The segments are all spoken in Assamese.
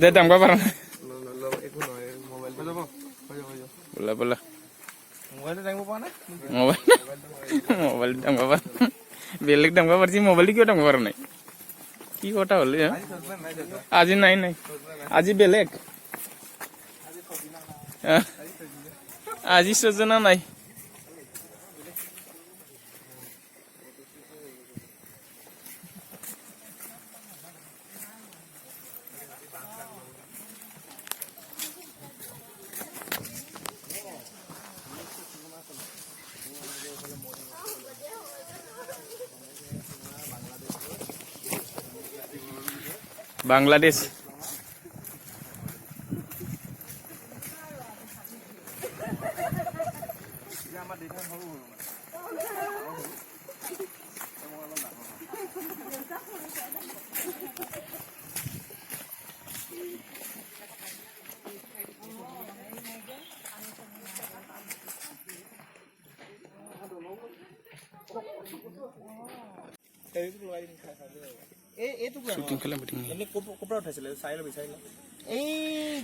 দে দামকা পাৰা নাই বোলা বোলা মোবাইল দামকা পাৰা বেলেগ দামকা পাৰছি মোবাইল কিয় দামকা পাৰা নাই কি কথা হ'ল আজি নাই নাই আজি বেলেগ আজি সজনা নাই বাংলাদেশ শুটিং খেলা মিটিং এনে কোপৰা উঠাইছিলে চাই লবি এই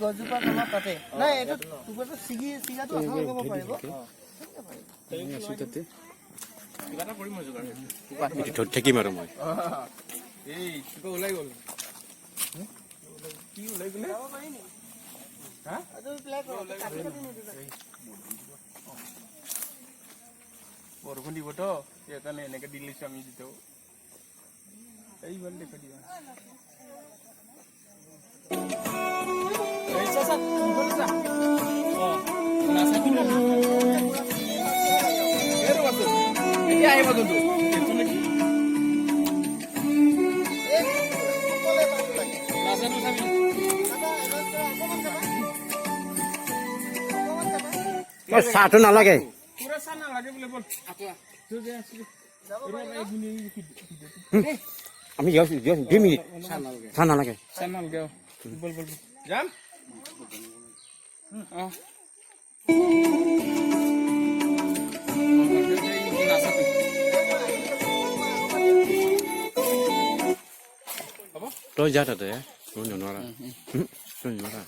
গছজোপা তলত তাতে নাই এইটো টুকুৰাটো চিগাটো আঠা লগাব পাৰিব কিবা এটা কৰিম মই যোগাৰ থাকিম আৰু মই এই কিবা ওলাই গ'ল কি ওলাই গ'লে বৰষুণ দিবতো সেইকাৰণে এনেকে দি লৈছো আমি যেতিয়া এইবাৰ দেখা দিয়া চাহটো নালাগে আমি 2 মিনিট চাহ নালাগে যাম তই যা তাতে তই নোৱাৰা তই নোৱাৰা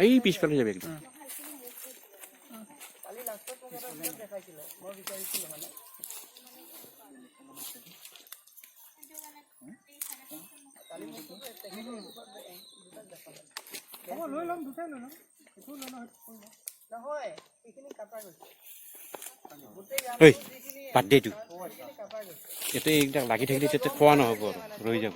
এই পিছফালে যাবি একদম বাদ দে এইটো ইয়াতে এইবিলাক লাগি থাকিলে তেতিয়া খোৱা নহ'ব আৰু ৰৈ যাব